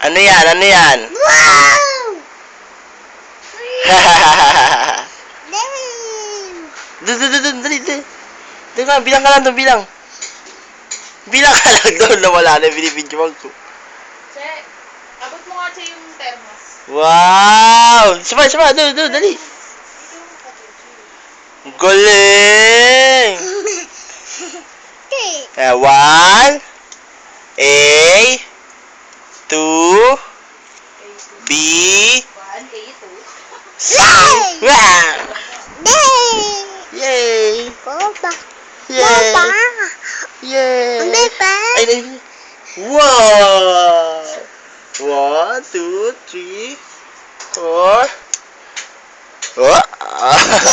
Ano yan? Ano yan? Wow! Dun, dali. Doon ka, bilang ka lang doon, bilang. Bilang ka lang doon na wala na binibidyoan ko. Che, abot mo nga, Che, yung thermos. Wow! Sama, doon, dali. Galing! One, A, two, B, One, A2. C. Wow! Yay! Papa. Yay! Papa. Yay! Papa. Ay. Wow! 1, 2, 3, 4. Oh! Papa.